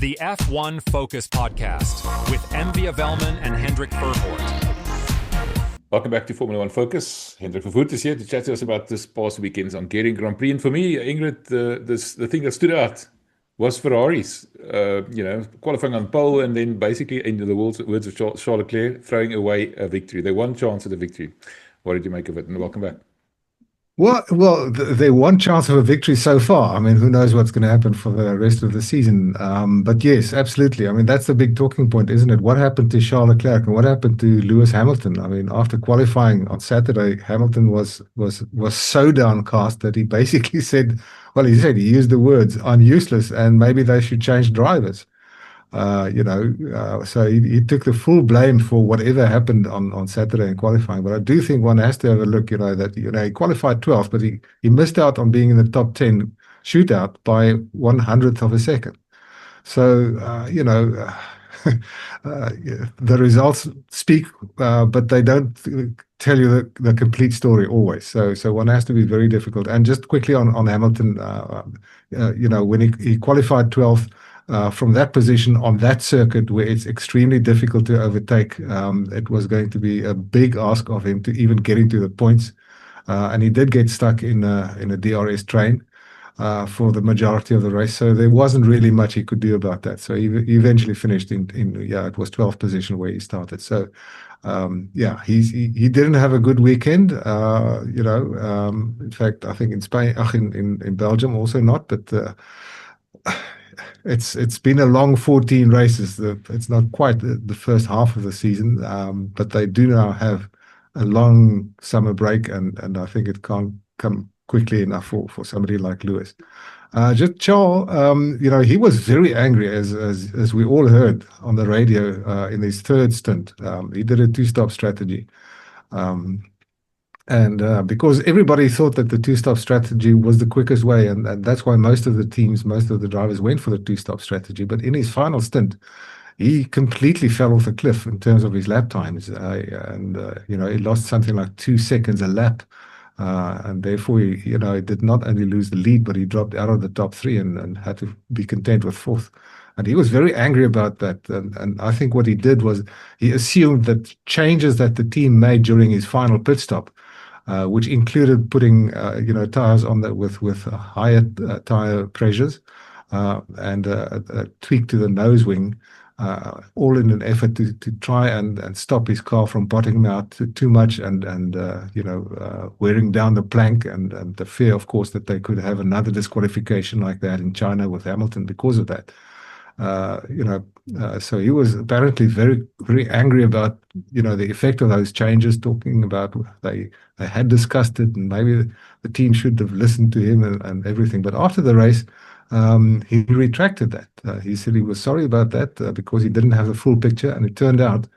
the F1 Focus Podcast with Welman and Hendrik Verwoerd. Welcome back to Formula One Focus. Hendrik Verwoerd is here to chat to us about this past weekend's Hungarian Grand Prix. And for me, Ingrid, the thing that stood out was Ferrari's, qualifying on pole and then basically, in the words of Charles Leclerc, throwing away a victory. Their one chance at a victory. What did you make of it? And welcome back. Well, their one chance of a victory so far. I mean, who knows what's going to happen for the rest of the season? But yes, absolutely. I mean, that's the big talking point, isn't it? What happened to Charles Leclerc and what happened to Lewis Hamilton? I mean, after qualifying on Saturday, Hamilton was so downcast that he basically said, he used the words, "I'm useless, and maybe they should change drivers." So he took the full blame for whatever happened on Saturday in qualifying. But I do think one has to have a look, that he qualified 12th, but he missed out on being in the top 10 shootout by 1/100th of a second. So, the results speak, but they don't tell you the complete story always. So one has to be very difficult. And just quickly on Hamilton, when he qualified 12th, from that position on that circuit where it's extremely difficult to overtake, it was going to be a big ask of him to even get into the points. And he did get stuck in a DRS train for the majority of the race. So there wasn't really much he could do about that. So he eventually finished it was 12th position where he started. So, he didn't have a good weekend. In fact, I think in Spain, in Belgium also not, but it's been a long 14 races. It's not quite the first half of the season, but they do now have a long summer break, and I think it can't come quickly enough for somebody like Lewis. Just Charles, he was very angry, as we all heard on the radio in his third stint. He did a two-stop strategy. And because everybody thought that the two-stop strategy was the quickest way, and that's why most of the drivers went for the two-stop strategy. But in his final stint, he completely fell off the cliff in terms of his lap times. He lost something like 2 seconds a lap. And therefore, he did not only lose the lead, but he dropped out of the top three and had to be content with fourth. And he was very angry about that. And I think what he did was he assumed that changes that the team made during his final pit stop, which included putting tires on that with higher tire pressures and a tweak to the nose wing, all in an effort to try and stop his car from bottoming out too much and wearing down the plank, and the fear, of course, that they could have another disqualification like that in China with Hamilton because of that. So he was apparently very, very angry about, the effect of those changes, talking about they had discussed it and maybe the team should have listened to him and everything. But after the race, he retracted that. He said he was sorry about that because he didn't have the full picture. And it turned out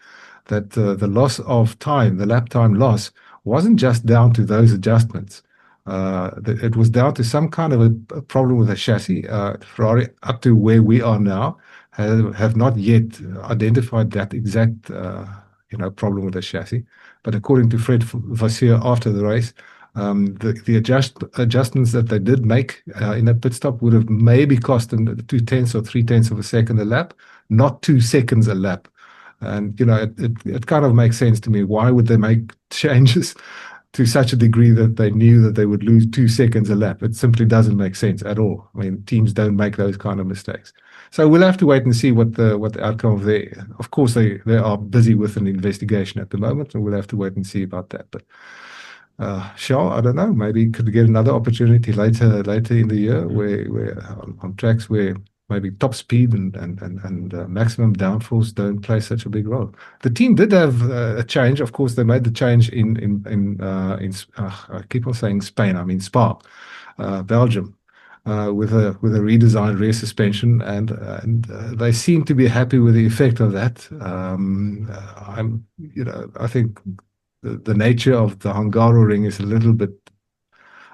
that the loss of time, the lap time loss, wasn't just down to those adjustments. It was down to some kind of a problem with the chassis. Ferrari, up to where we are now, have not yet identified that exact problem with the chassis. But according to Fred Vasseur after the race, the adjustments that they did make in that pit stop would have maybe cost them 2/10 or 3/10 of a second a lap, not 2 seconds a lap. And it kind of makes sense to me. Why would they make changes to such a degree that they knew that they would lose 2 seconds a lap? It simply doesn't make sense at all. I mean, teams don't make those kind of mistakes. So we'll have to wait and see what the outcome of there. Of course, they are busy with an investigation at the moment, and we'll have to wait and see about that. But Charles, I don't know, maybe could get another opportunity later in the year where on tracks where maybe top speed and maximum downforce don't play such a big role. The team did have a change. Of course, they made the change in I keep on saying Spain. I mean Spa, Belgium, with a redesigned rear suspension, and they seem to be happy with the effect of that. I think the nature of the Hungaroring is a little bit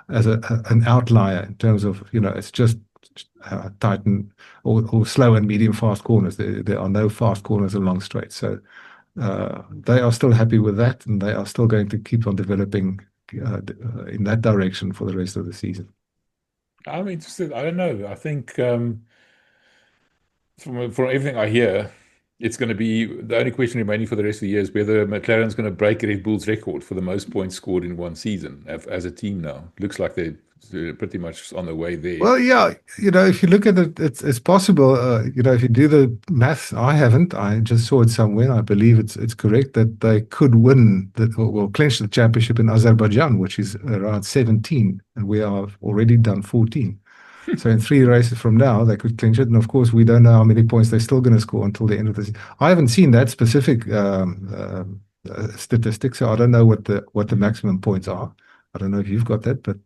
as an outlier in terms of it's just tight or slow and medium fast corners. There are no fast corners along straight. So they are still happy with that, and they are still going to keep on developing in that direction for the rest of the season. I'm interested. I don't know. I think from everything I hear, it's going to be the only question remaining for the rest of the year is whether McLaren's going to break Red Bull's record for the most points scored in one season as a team now. Looks like they're pretty much on the way there. Well, yeah, if you look at it, it's possible. If you do the maths, I haven't. I just saw it somewhere. I believe it's correct that they could win or clinch the championship in Azerbaijan, which is around 17, and we have already done 14. So in 3 races from now, they could clinch it. And of course, we don't know how many points they're still going to score until the end of the season. I haven't seen that specific statistic, so I don't know what the maximum points are. I don't know if you've got that, but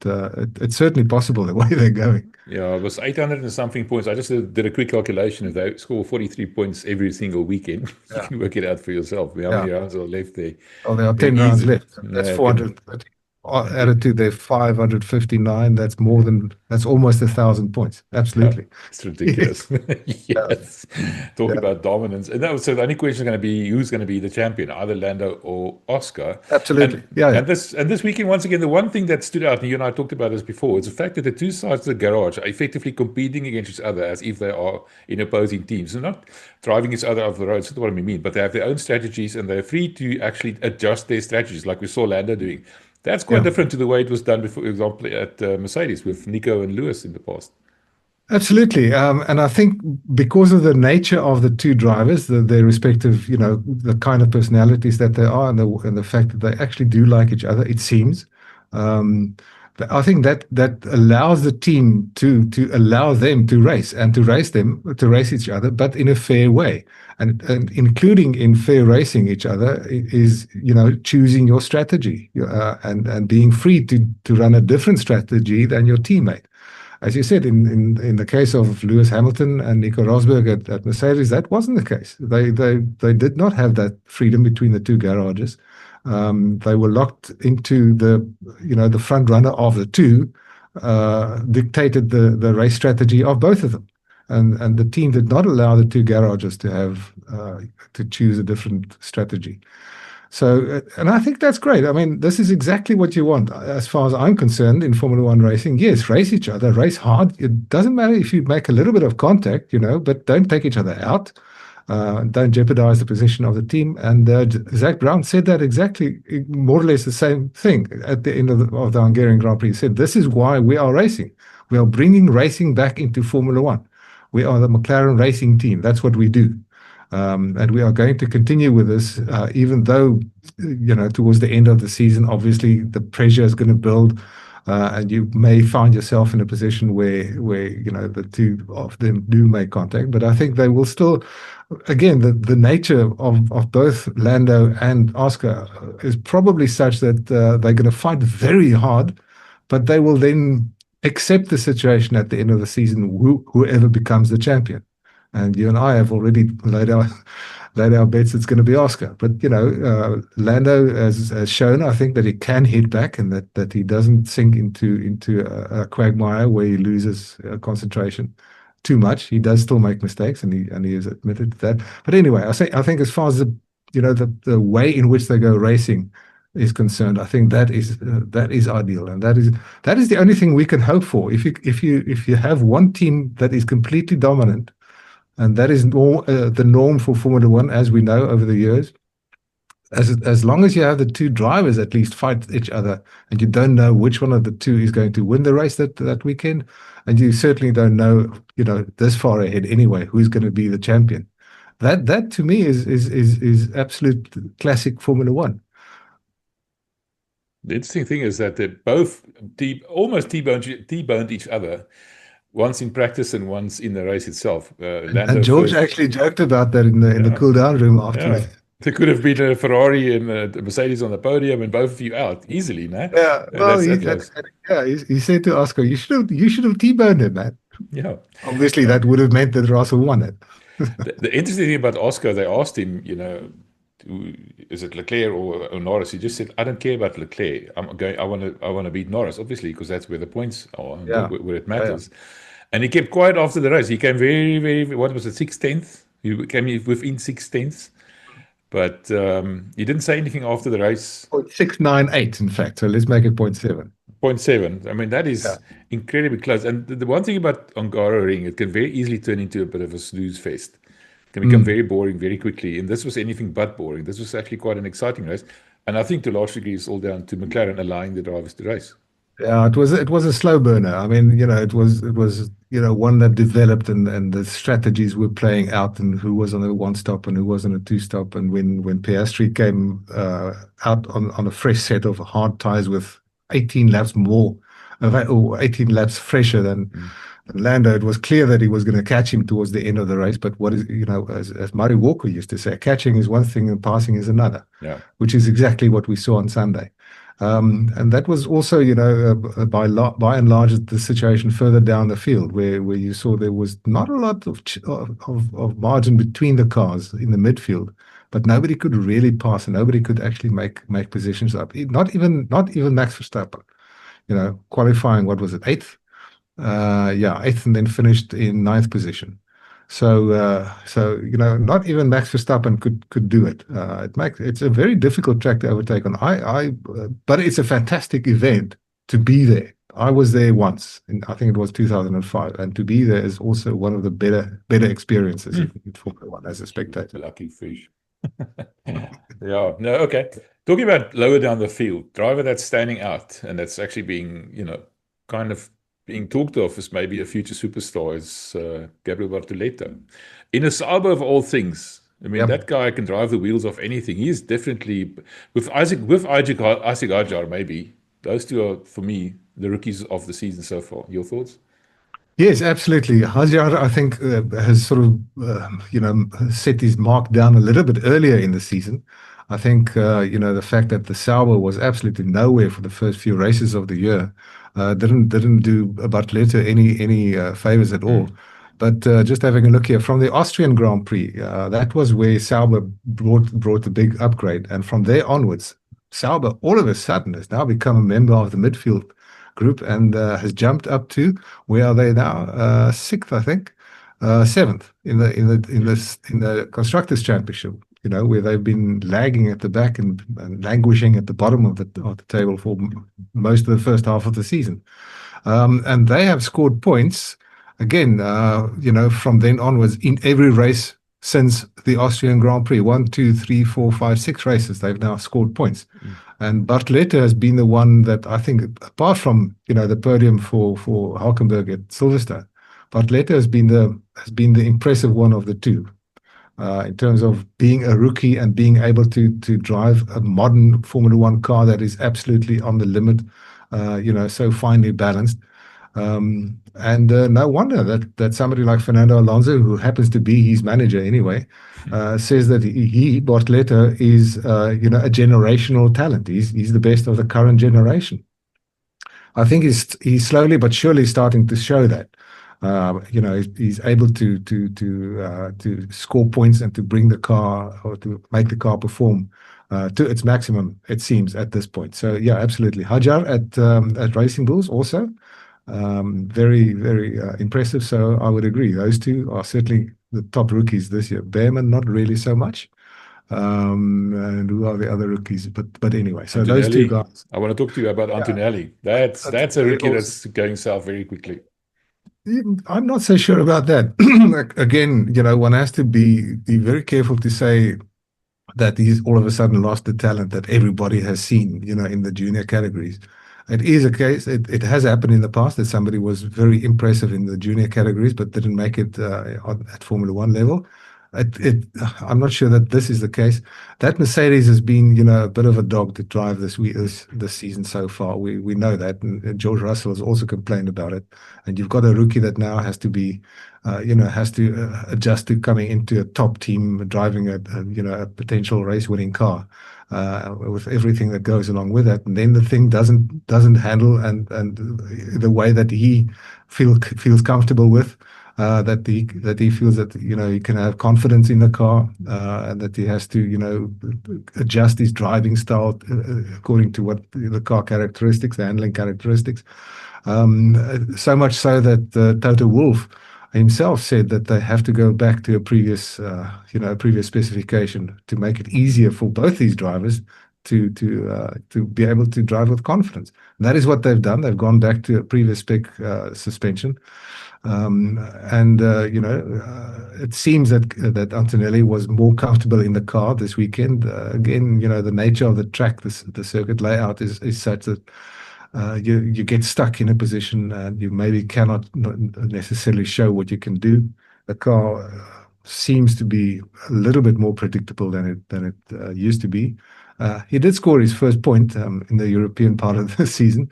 it's certainly possible the way they're going. Yeah, it was 800 and something points. I just did a quick calculation. If they score 43 points every single weekend, you can work it out for yourself. How many rounds are left there? Oh, there are 10 rounds left. That's 430. Added to their 559, that's almost 1,000 points. Absolutely. It's ridiculous. Yes. Talk about dominance. And so the only question is going to be who's going to be the champion, either Lando or Oscar. Absolutely. And this weekend, once again, the one thing that stood out, and you and I talked about this before, is the fact that the two sides of the garage are effectively competing against each other as if they are in opposing teams. They're not driving each other off the road, that's not what I mean, but they have their own strategies and they're free to actually adjust their strategies, like we saw Lando doing. That's quite different to the way it was done, for example, at Mercedes with Nico and Lewis in the past. Absolutely. And I think because of the nature of the two drivers, their respective, the kind of personalities that they are and the fact that they actually do like each other, it seems. I think that allows the team to allow them to race and to race each other, but in a fair way. And including in fair racing each other is, choosing your strategy and being free to run a different strategy than your teammate. As you said, in the case of Lewis Hamilton and Nico Rosberg at Mercedes, that wasn't the case. They did not have that freedom between the two garages. They were locked into the front runner of the two dictated the race strategy of both of them. And the team did not allow the two garages to have to choose a different strategy. So, and I think that's great. I mean, this is exactly what you want, as far as I'm concerned, in Formula One racing. Yes, race each other, race hard. It doesn't matter if you make a little bit of contact, but don't take each other out. Don't jeopardize the position of the team. And Zach Brown said that exactly, more or less the same thing at the end of the Hungarian Grand Prix. He said, this is why we are racing. We are bringing racing back into Formula One. We are the McLaren racing team. That's what we do. And we are going to continue with this, even though, towards the end of the season, obviously the pressure is going to build. And you may find yourself in a position where the two of them do make contact. But I think they will still, again, the nature of both Lando and Oscar is probably such that they're going to fight very hard, but they will then accept the situation at the end of the season, whoever becomes the champion. And you and I have already laid our bets it's going to be Oscar. But, Lando has shown, I think, that he can hit back and that he doesn't sink into a quagmire where he loses concentration too much. He does still make mistakes, and he has admitted to that. But anyway, I think as far as the way in which they go racing is concerned, I think that is ideal, and that is the only thing we can hope for. If you have one team that is completely dominant, and that is the norm for Formula One, as we know over the years. As long as you have the two drivers at least fight each other, and you don't know which one of the two is going to win the race that weekend, and you certainly don't know, this far ahead anyway, who's going to be the champion. That to me is absolute classic Formula One. The interesting thing is that they both almost T-boned each other. Once in practice and once in the race itself. And George actually joked about that in the cool-down room afterwards. Yeah. There could have been a Ferrari and a Mercedes on the podium and both of you out easily, no? Yeah, well, he said to Oscar, you should have T-boned him, man. Yeah. Obviously, that would have meant that Russell won it. The interesting thing about Oscar, they asked him, is it Leclerc or Norris? He just said, I don't care about Leclerc. I want to beat Norris, obviously, because that's where the points are, where it matters. Yeah. And he kept quiet after the race. He came very, very, what was it, 6/10? He came within 6/10. But he didn't say anything after the race. 0.698, in fact. So let's make it 0.7. 0.7. I mean, that is incredibly close. And the one thing about Hungaroring, it can very easily turn into a bit of a snooze fest. It can become very boring very quickly. And this was anything but boring. This was actually quite an exciting race. And I think to a large degree it's all down to McLaren allowing the drivers to race. Yeah, it was a slow burner. I mean, it was one that developed, and the strategies were playing out, and who was on a one stop and who was on a two stop. And when Piastri came out on a fresh set of hard tires with 18 laps more, or 18 laps fresher than Lando, it was clear that he was going to catch him towards the end of the race. But what is, as Murray Walker used to say, catching is one thing and passing is another. Yeah. Which is exactly what we saw on Sunday. And that was also, by and large, the situation further down the field, where you saw there was not a lot of margin between the cars in the midfield, but nobody could really pass, and nobody could actually make positions up. Not even Max Verstappen. Qualifying, what was it, eighth? Eighth, and then finished in ninth position. So not even Max Verstappen could do it. It's a very difficult track to overtake on. But it's a fantastic event to be there. I was there once, and I think it was 2005, and to be there is also one of the better experiences in Formula One as a spectator. Lucky fish. Yeah. No. Okay. Talking about lower down the field, driver that's standing out and that's actually being, kind of being talked of as maybe a future superstar is Gabriel Bortoleto. In a Sauber of all things, I mean, that guy can drive the wheels off anything. He's definitely, with Isack Hadjar, maybe, those two are, for me, the rookies of the season so far. Your thoughts? Yes, absolutely. Hadjar, I think, has sort of, set his mark down a little bit earlier in the season. I think, the fact that the Sauber was absolutely nowhere for the first few races of the year didn't do Bortoleto any favors at all. But just having a look here, from the Austrian Grand Prix, that was where Sauber brought the big upgrade. And from there onwards, Sauber all of a sudden has now become a member of the midfield group and has jumped up to, where are they now? Sixth, I think, seventh in the Constructors' Championship. Where they've been lagging at the back and languishing at the bottom of the table for most of the first half of the season. And they have scored points, again, from then onwards in every race since the Austrian Grand Prix. 1, 2, 3, 4, 5, 6 races, they've now scored points. And Bortoleto has been the one that I think, apart from, the podium for Hülkenberg at Silverstone, Bortoleto has been the impressive one of the two. In terms of being a rookie and being able to drive a modern Formula One car that is absolutely on the limit, so finely balanced. And no wonder that somebody like Fernando Alonso, who happens to be his manager anyway, says that Bortoleto is, a generational talent. He's the best of the current generation. I think he's slowly but surely starting to show that. He's able to score points and to bring the car, or to make the car perform to its maximum, it seems, at this point. So yeah, absolutely. Hadjar at Racing Bulls also very, very impressive. So I would agree, those two are certainly the top rookies this year. Behrman, not really so much. And who are the other rookies? But anyway, so Antonelli, those two guys. I want to talk to you about Antonelli. That's a rookie that's going south very quickly. I'm not so sure about that. Again, one has to be very careful to say that he's all of a sudden lost the talent that everybody has seen, in the junior categories. It is a case, it has happened in the past that somebody was very impressive in the junior categories but didn't make it at Formula One level. I'm not sure that this is the case. That Mercedes has been, a bit of a dog to drive this season so far. We know that, and George Russell has also complained about it. And you've got a rookie that now has to be, has to adjust to coming into a top team, driving a potential race-winning car, with everything that goes along with that. And then the thing doesn't handle and the way that he feels comfortable with. That he feels that he can have confidence in the car, and that he has to adjust his driving style according to what the car characteristics, the handling characteristics. So much so that Toto Wolff himself said that they have to go back to a previous, previous specification to make it easier for both these drivers to be able to drive with confidence. And that is what they've done. They've gone back to a previous spec suspension. It seems that Antonelli was more comfortable in the car this weekend. Again, the nature of the track, the circuit layout is such that you get stuck in a position and you maybe cannot necessarily show what you can do. The car seems to be a little bit more predictable than it used to be. He did score his first point in the European part of the season.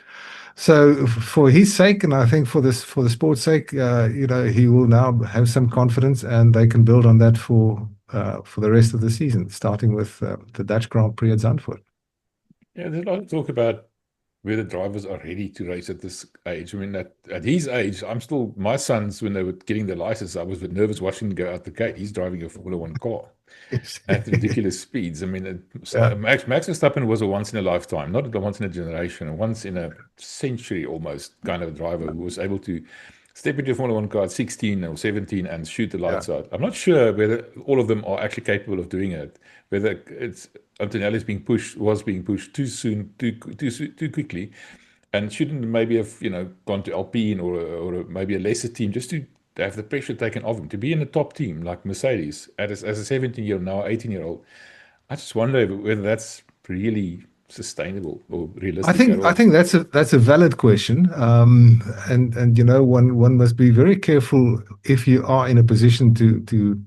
So for his sake, and I think for the sport's sake, he will now have some confidence, and they can build on that for the rest of the season, starting with the Dutch Grand Prix at Zandvoort. Yeah, there's a lot of talk about whether drivers are ready to race at this age. I mean, at his age, my sons, when they were getting their license, I was a bit nervous watching them go out the gate. He's driving a Formula One car at ridiculous speeds. I mean, Max Verstappen was a once in a lifetime, not a once in a generation, a once in a century almost kind of driver who was able to step into a Formula One car at 16 or 17 and shoot the lights out. I'm not sure whether all of them are actually capable of doing it, whether it's Antonelli was being pushed too soon, too quickly, and shouldn't maybe have gone to Alpine or maybe a lesser team just to have the pressure taken off him to be in a top team like Mercedes as a 17-year-old, now 18-year-old. I just wonder whether that's really sustainable or realistic. I think that's a valid question, and one must be very careful if you are in a position to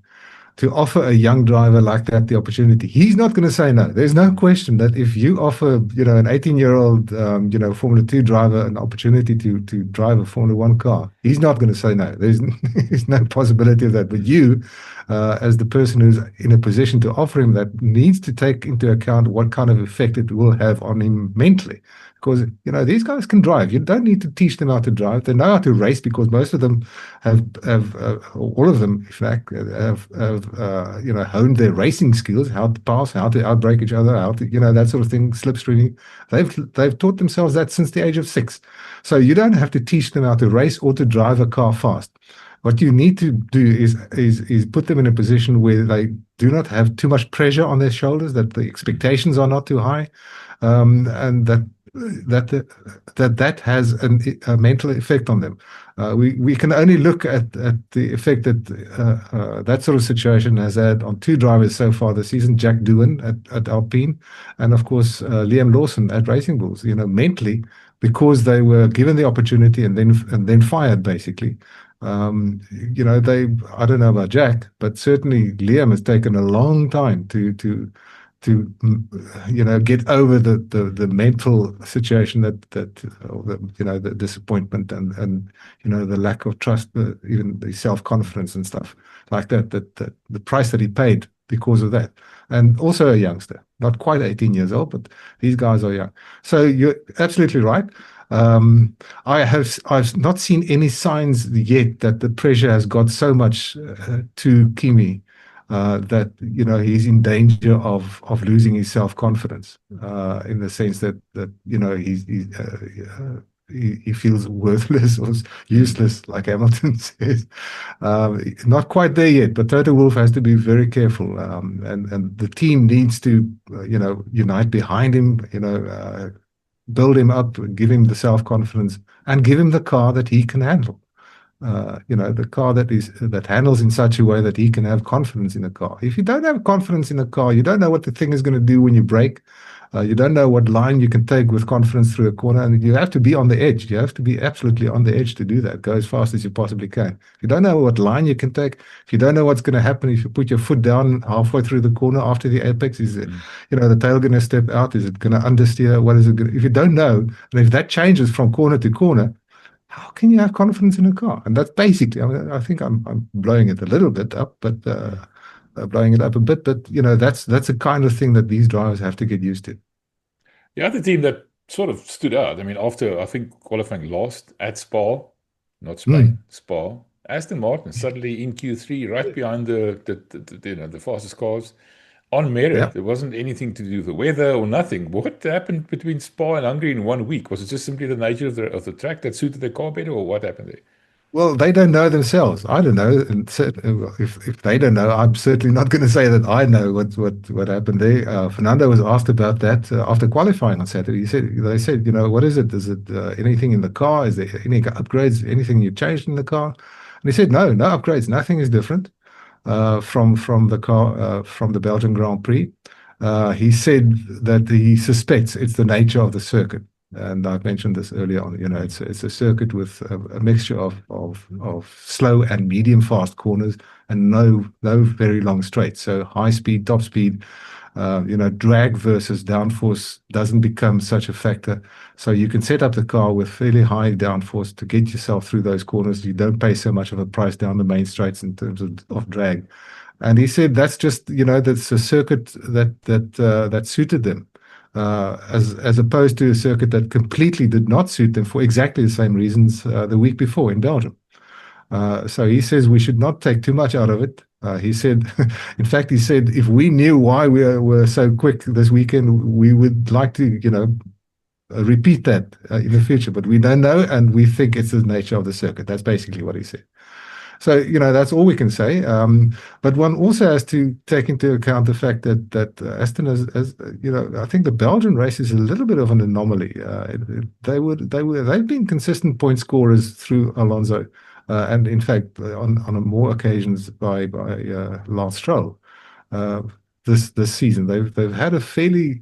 offer a young driver like that the opportunity. He's not going to say no. There's no question that if you offer, an 18-year-old, Formula 2 driver an opportunity to drive a Formula 1 car, he's not going to say no. There's no possibility of that. But you, as the person who's in a position to offer him that, needs to take into account what kind of effect it will have on him mentally. Because, these guys can drive. You don't need to teach them how to drive. They know how to race because most of them have all of them, in fact, have honed their racing skills, how to pass, how to outbrake each other, how to, that sort of thing, slipstreaming. They've taught themselves that since the age of 6. So you don't have to teach them how to race or to drive a car fast. What you need to do is put them in a position where they do not have too much pressure on their shoulders, that the expectations are not too high, and that has a mental effect on them. We can only look at the effect that that sort of situation has had on 2 drivers so far this season: Jack Doohan at Alpine, and of course Liam Lawson at Racing Bulls. Mentally, because they were given the opportunity and then fired basically. I don't know about Jack, but certainly Liam has taken a long time to get over the mental situation the disappointment and the lack of trust, even the self-confidence and stuff like that the price that he paid because of that. And also a youngster, not quite 18 years old, but these guys are young. So you're absolutely right. I've not seen any signs yet that the pressure has got so much to Kimi that he's in danger of losing his self-confidence, in the sense that he feels worthless or useless, like Hamilton says. Not quite there yet, but Toto Wolff has to be very careful, and the team needs to unite behind him, build him up, give him the self-confidence, and give him the car that he can handle. The car that handles in such a way that he can have confidence in the car. If you don't have confidence in the car, you don't know what the thing is going to do when you brake. You don't know what line you can take with confidence through a corner, and you have to be on the edge. You have to be absolutely on the edge to do that. Go as fast as you possibly can. If you don't know what line you can take, if you don't know what's going to happen if you put your foot down halfway through the corner after the apex, is it, the tail going to step out? Is it going to understeer? What is it going to, if you don't know, and if that changes from corner to corner, how can you have confidence in a car? And that's basically, I think I'm blowing it a little bit up, but blowing it up a bit. But that's the kind of thing that these drivers have to get used to. The other team that sort of stood out, I mean, after I think qualifying last at Spa, not Spain, Spa, Aston Martin suddenly in Q3, right behind the fastest cars. On merit. Yeah. There wasn't anything to do with the weather or nothing. What happened between Spa and Hungary in 1 week? Was it just simply the nature of the track that suited the car better, or what happened there? Well, they don't know themselves. I don't know, and if they don't know, I'm certainly not going to say that I know what happened there. Fernando was asked about that after qualifying on Saturday. They said, what is it? Is it anything in the car? Is there any upgrades? Anything you changed in the car? And he said, no upgrades. Nothing is different from the car from the Belgian Grand Prix. He said that he suspects it's the nature of the circuit. And I've mentioned this earlier on. It's a circuit with a mixture of slow and medium fast corners and no very long straights. So high speed, top speed, drag versus downforce doesn't become such a factor. So you can set up the car with fairly high downforce to get yourself through those corners. You don't pay so much of a price down the main straights in terms of drag. And he said that's just that's a circuit that suited them. As opposed to a circuit that completely did not suit them for exactly the same reasons the week before in Belgium. So he says we should not take too much out of it. He said, in fact, if we knew why we were so quick this weekend, we would like to, repeat that in the future. But we don't know, and we think it's the nature of the circuit. That's basically what he said. So, that's all we can say. But one also has to take into account the fact that Aston has, I think the Belgian race is a little bit of an anomaly. They've been consistent point scorers through Alonso, and in fact, on more occasions by Lance Stroll this season. They've had a fairly,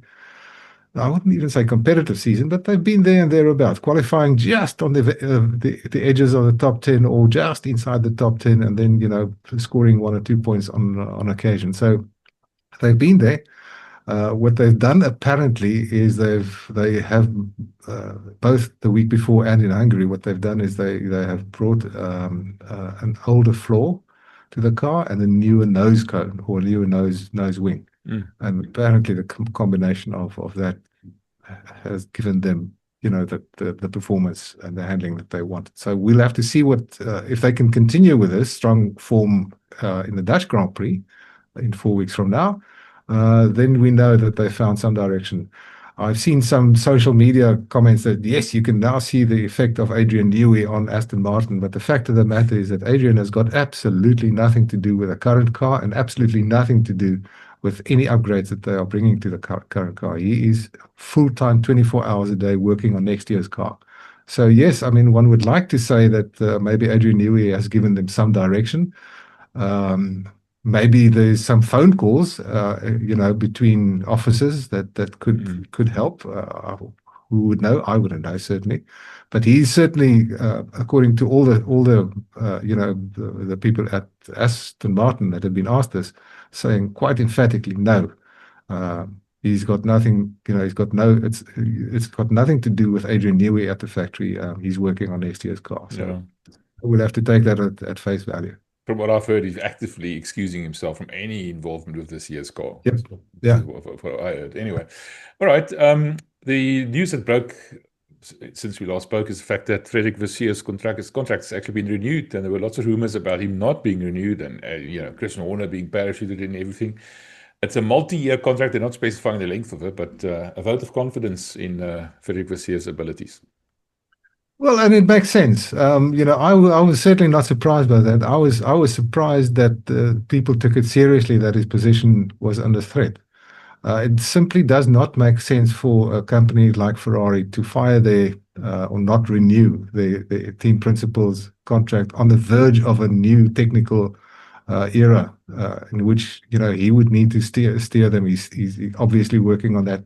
I wouldn't even say competitive season, but they've been there and thereabouts, qualifying just on the edges of the top 10 or just inside the top 10, and then, scoring 1 or 2 points on occasion. So they've been there. What they've done apparently is they have both the week before and in Hungary, what they've done is they have brought an older floor to the car and a newer nose cone or newer nose wing. And apparently the combination of that has given them, the performance and the handling that they want. So we'll have to see what if they can continue with this strong form in the Dutch Grand Prix in 4 weeks from now. Then we know that they found some direction. I've seen some social media comments that, yes, you can now see the effect of Adrian Newey on Aston Martin, but the fact of the matter is that Adrian has got absolutely nothing to do with the current car and absolutely nothing to do with any upgrades that they are bringing to the current car. He is full-time, 24 hours a day working on next year's car. So, yes, I mean, one would like to say that maybe Adrian Newey has given them some direction. Maybe there's some phone calls, between officers that could help. Who would know? I wouldn't know, certainly. But he's certainly, according to all the people at Aston Martin that have been asked this, saying quite emphatically, no. He's got nothing. It's got nothing to do with Adrian Newey at the factory. He's working on next year's car. So we'll have to take that at face value. From what I've heard, he's actively excusing himself from any involvement with this year's car. Yep. Yeah. What I heard. Anyway, all right. The news that broke since we last spoke is the fact that Hendrik Verwoerd's contract has actually been renewed, and there were lots of rumors about him not being renewed, and Christian Horner being parachuted and everything. It's a multi-year contract. They're not specifying the length of it, but a vote of confidence in Hendrik Verwoerd's abilities. Well, and it makes sense. I was certainly not surprised by that. I was surprised that people took it seriously that his position was under threat. It simply does not make sense for a company like Ferrari to fire or not renew the team principal's contract on the verge of a new technical era in which he would need to steer them. He's obviously working on that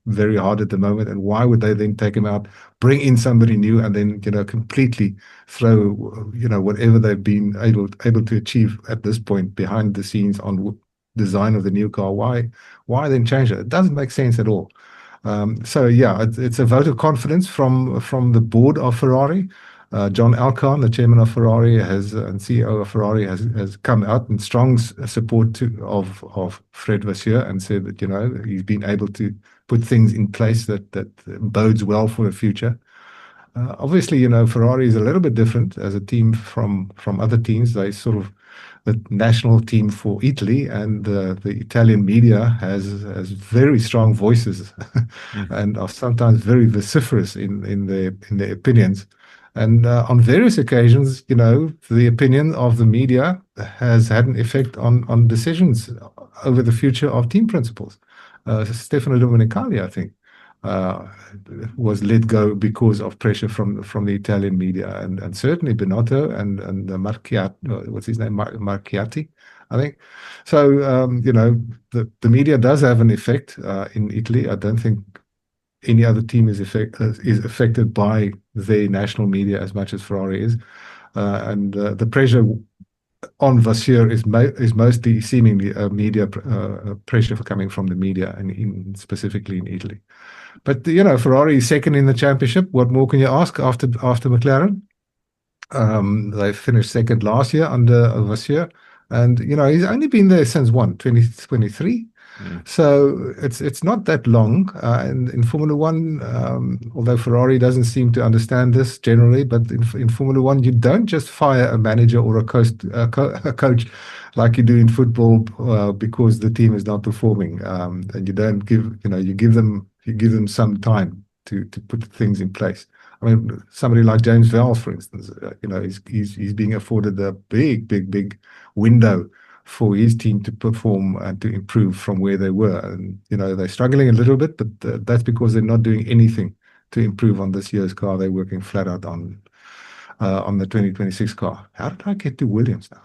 very hard at the moment. And why would they then take him out, bring in somebody new, and then completely throw whatever they've been able to achieve at this point behind the scenes on design of the new car? Why then change it? It doesn't make sense at all. So yeah, it's a vote of confidence from the board of Ferrari. John Alcon, the chairman of Ferrari, and CEO of Ferrari, has come out in strong support of Fred Vasseur and said that he's been able to put things in place that bodes well for the future. Obviously, Ferrari is a little bit different as a team from other teams. They sort of the national team for Italy, and the Italian media has very strong voices and are sometimes very vociferous in their opinions. And on various occasions, the opinion of the media has had an effect on decisions over the future of team principals. Stefano Domenicali, I think, was let go because of pressure from the Italian media, and certainly Benotto and Marchiatti, what's his name, Marchiatti, I think. So the media does have an effect in Italy. I don't think any other team is affected by their national media as much as Ferrari is, and the pressure on Vasseur is mostly seemingly media pressure coming from the media, and specifically in Italy. But Ferrari is second in the championship. What more can you ask after McLaren? They finished second last year under Vasseur, and he's only been there since 2023. So it's not that long. And in Formula One, although Ferrari doesn't seem to understand this generally, but in Formula One, you don't just fire a manager or a coach like you do in football because the team is not performing, and you don't you give them some time to put things in place. I mean, somebody like James Vowles, for instance, he's being afforded a big window for his team to perform and to improve from where they were. And, they're struggling a little bit, but that's because they're not doing anything to improve on this year's car. They're working flat out on the 2026 car. How did I get to Williams now?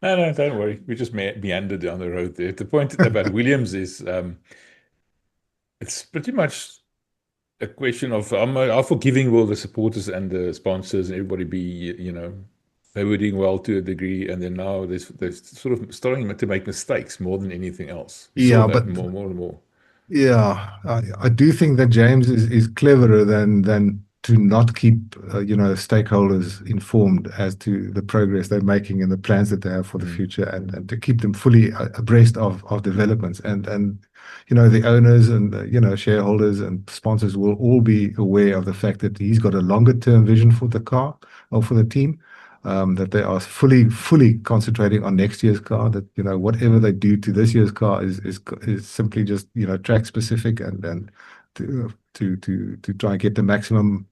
No, don't worry. We just meandered down the road there. The point about Williams is it's pretty much a question of how forgiving will the supporters and the sponsors and everybody be, they were doing well to a degree, and then now they're sort of starting to make mistakes more than anything else. But more and more. Yeah, I do think that James is cleverer than to not keep stakeholders informed as to the progress they're making and the plans that they have for the future, and to keep them fully abreast of developments. And the owners and shareholders and sponsors will all be aware of the fact that he's got a longer term vision for the car or for the team. That they are fully concentrating on next year's car. That whatever they do to this year's car is simply just track specific, and to try and get the maximum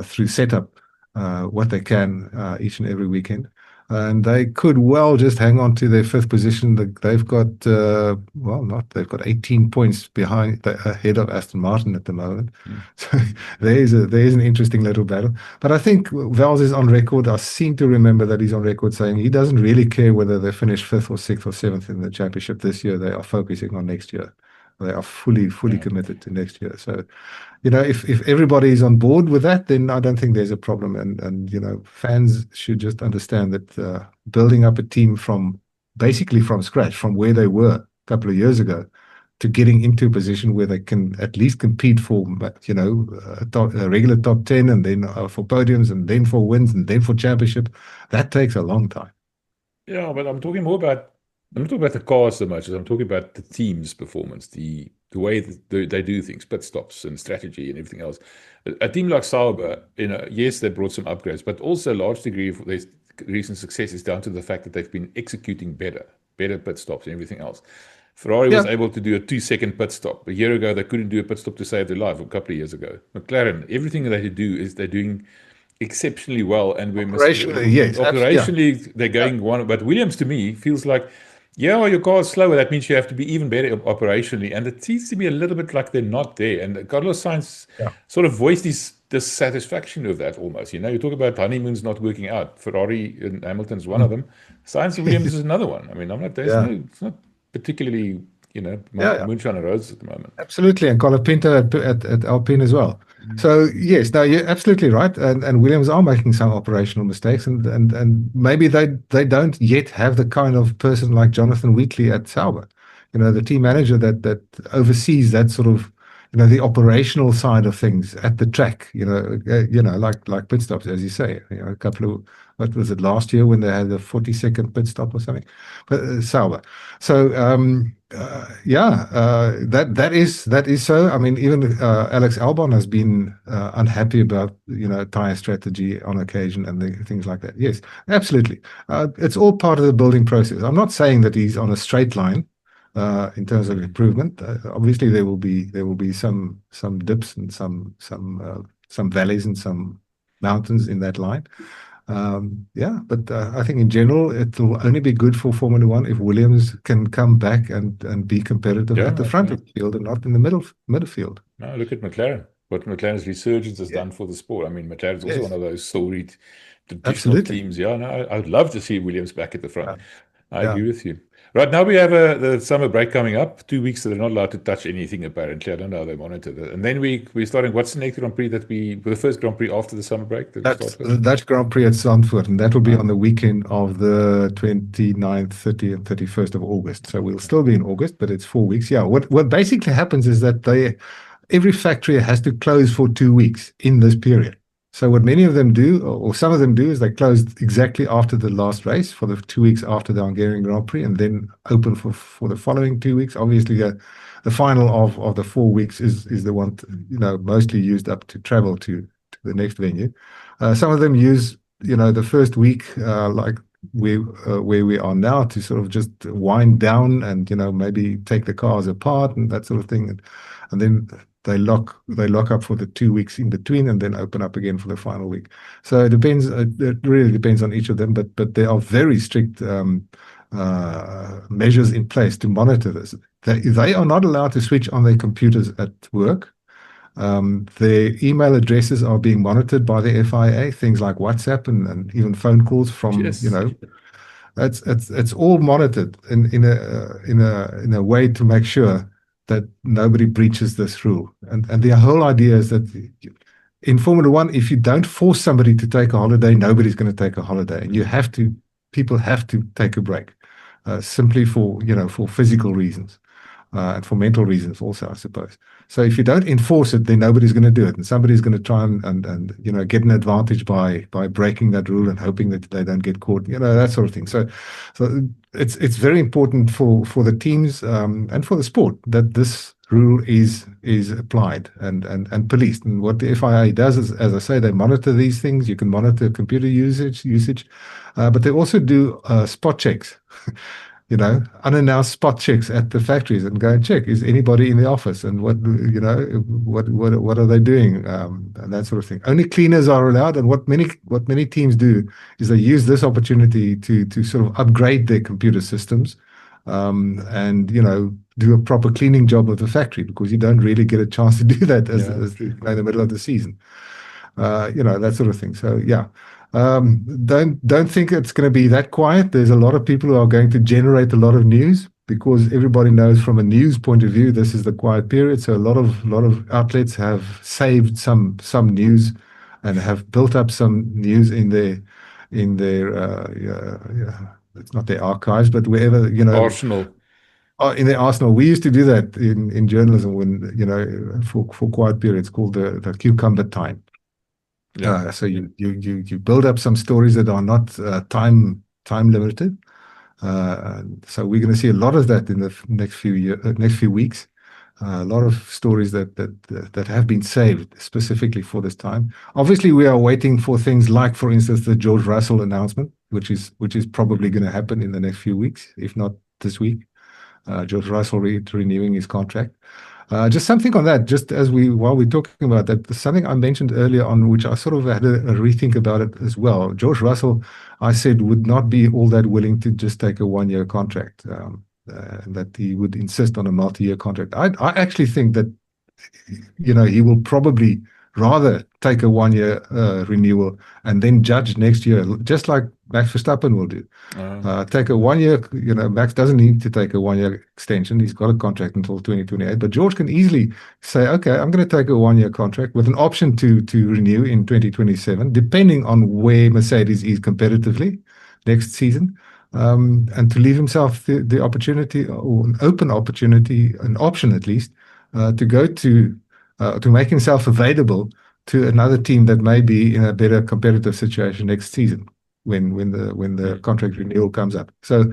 through setup what they can each and every weekend. And they could well just hang on to their fifth position. They've got they've got 18 points ahead of Aston Martin at the moment. So there is an interesting little battle. But I think Vowles is on record. I seem to remember that he's on record saying he doesn't really care whether they finish fifth or sixth or seventh in the championship this year. They are focusing on next year. They are fully committed to next year. So, if everybody is on board with that, then I don't think there's a problem. And fans should just understand that building up a team basically from scratch, from where they were a couple of years ago, to getting into a position where they can at least compete for, a regular top 10, and then for podiums, and then for wins, and then for championship, that takes a long time. Yeah, but I'm talking I'm not talking about the cars so much as I'm talking about the team's performance, the way that they do things, pit stops and strategy and everything else. A team like Sauber, yes, they brought some upgrades, but also a large degree of their recent success is down to the fact that they've been executing better pit stops and everything else. Ferrari was able to do a 2-second pit stop. A year ago, they couldn't do a pit stop to save their life, a couple of years ago. McLaren, everything that they do is they're doing exceptionally well. And operationally, they're going one. But Williams, to me, feels like, your car is slower. That means you have to be even better operationally. And it seems to be a little bit like they're not there. And Carlos Sainz sort of voiced his dissatisfaction with that almost. You talk about honeymoons not working out. Ferrari and Hamilton's one of them. Sainz and Williams is another one. I mean, I'm not, it's not particularly, moonshine and roses at the moment. Absolutely. And Colapinto at Alpine as well. So yes, no, you're absolutely right. And Williams are making some operational mistakes, and maybe they don't yet have the kind of person like Jonathan Wheatley at Sauber, the team manager that oversees that sort of, the operational side of things at the track, like pit stops, as you say, a couple of, what was it, last year when they had a 40-second pit stop or something, but Sauber. So that is so. I mean, even Alex Albon has been unhappy about tire strategy on occasion and things like that. Yes, absolutely. It's all part of the building process. I'm not saying that he's on a straight line in terms of improvement. Obviously, there will be some dips and some valleys and some mountains in that line. But I think in general it will only be good for Formula One if Williams can come back and be competitive at the front of the field and not in the midfield. No, look at McLaren. What McLaren's resurgence has done for the sport. I mean, McLaren's also one of those storied traditional teams. Yeah, no, I would love to see Williams back at the front. I agree with you. Right, now we have the summer break coming up. 2 weeks that they're not allowed to touch anything, apparently. I don't know how they monitor that. And then we're starting, what's the next Grand Prix the first Grand Prix after the summer break? That's the Dutch Grand Prix at Zandvoort, and that will be on the weekend of the 29th, 30th, and 31st of August. So we'll still be in August, but it's 4 weeks. Yeah, what basically happens is that every factory has to close for 2 weeks in this period. So what many of them do, or some of them do, is they close exactly after the last race for the 2 weeks after the Hungarian Grand Prix, and then open for the following 2 weeks. Obviously, the final of the 4 weeks is the one mostly used up to travel to the next venue. Some of them use the first week like where we are now to sort of just wind down and maybe take the cars apart and that sort of thing, and then they lock up for the 2 weeks in between and then open up again for the final week. So it depends. It really depends on each of them, but there are very strict measures in place to monitor this. They are not allowed to switch on their computers at work. Their email addresses are being monitored by the FIA. Things like WhatsApp and even phone calls from it's all monitored in a way to make sure that nobody breaches this rule. And the whole idea is that in Formula One, if you don't force somebody to take a holiday, nobody's going to take a holiday. And people have to take a break, simply for physical reasons, and for mental reasons also, I suppose. So if you don't enforce it, then nobody's going to do it. And somebody's going to try and get an advantage by breaking that rule and hoping that they don't get caught, that sort of thing. So it's very important for the teams and for the sport that this rule is applied and policed. And what the FIA does is, as I say, they monitor these things. You can monitor computer usage, but they also do spot checks. Unannounced spot checks at the factories and go and check, is anybody in the office and what are they doing, and that sort of thing. Only cleaners are allowed, and what many teams do is they use this opportunity to sort of upgrade their computer systems, and do a proper cleaning job of the factory, because you don't really get a chance to do that as in the middle of the season, that sort of thing. So yeah. Don't think it's going to be that quiet. There's a lot of people who are going to generate a lot of news, because everybody knows from a news point of view this is the quiet period. So a lot of outlets have saved some news and have built up some news in their it's not their archives, but wherever Arsenal. In the Arsenal. We used to do that in journalism when for quiet periods, called the cucumber time. Yeah. So you build up some stories that are not time limited. So we're going to see a lot of that in the next few weeks. A lot of stories that have been saved specifically for this time. Obviously, we are waiting for things like, for instance, the George Russell announcement, which is probably going to happen in the next few weeks, if not this week. George Russell renewing his contract. Just something on that, just while we're talking about that, something I mentioned earlier on, which I sort of had a rethink about it as well. George Russell, I said, would not be all that willing to just take a 1-year contract, that he would insist on a multi-year contract. I actually think that, he will probably rather take a 1-year renewal and then judge next year, just like Max Verstappen will do. Take a 1-year, Max doesn't need to take a 1-year extension. He's got a contract until 2028. But George can easily say, okay, I'm going to take a 1-year contract with an option to renew in 2027, depending on where Mercedes is competitively next season, and to leave himself the opportunity, or an open opportunity, an option at least, to go to make himself available to another team that may be in a better competitive situation next season when the contract renewal comes up. So,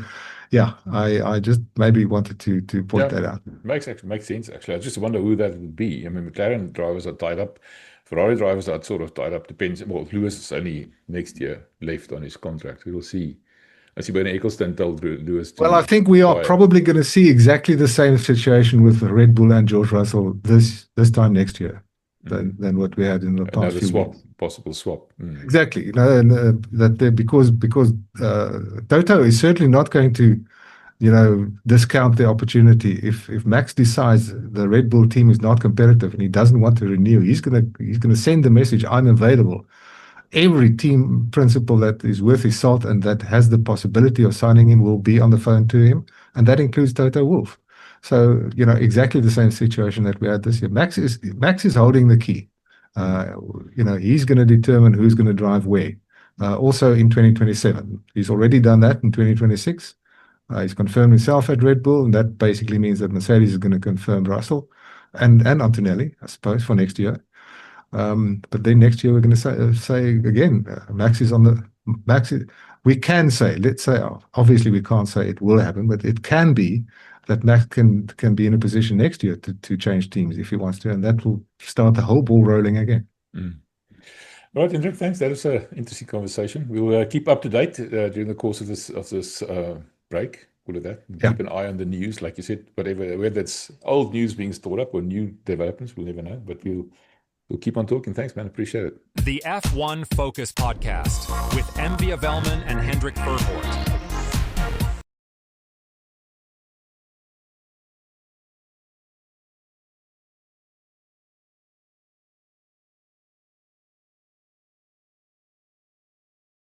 yeah, I just maybe wanted to point that out. Makes sense, actually. I just wonder who that would be. I mean, McLaren drivers are tied up. Ferrari drivers are sort of tied up. Depends. Well, Lewis is only next year left on his contract. We will see. I see Ben Eccleston told Lewis. Well, I think we are probably going to see exactly the same situation with Red Bull and George Russell this time next year. than what we had in the past Another few swap, weeks. possible swap. Exactly, and because Toto is certainly not going to, discount the opportunity. If Max decides the Red Bull team is not competitive and he doesn't want to renew, he's gonna send the message, I'm available. Every team principal that is worth his salt and that has the possibility of signing him will be on the phone to him, and that includes Toto Wolff. So, exactly the same situation that we had this year. Max is holding the key. He's going to determine who's going to drive where. Also in 2027, he's already done that in 2026. He's confirmed himself at Red Bull, and that basically means that Mercedes is going to confirm Russell and Antonelli, I suppose, for next year. But then next year we're going to say again, we can say, let's say, obviously we can't say it will happen, but it can be that Max can be in a position next year to change teams if he wants to, and that will start the whole ball rolling again. All right, Hendrik, thanks. That was an interesting conversation. We'll keep up to date during the course of this break, all of that. Keep an eye on the news, like you said, whether it's old news being stored up or new developments, we'll never know, but we'll keep on talking. Thanks, man. Appreciate it. The F1 Focus Podcast with MV Welman and Hendrik Verwoerd.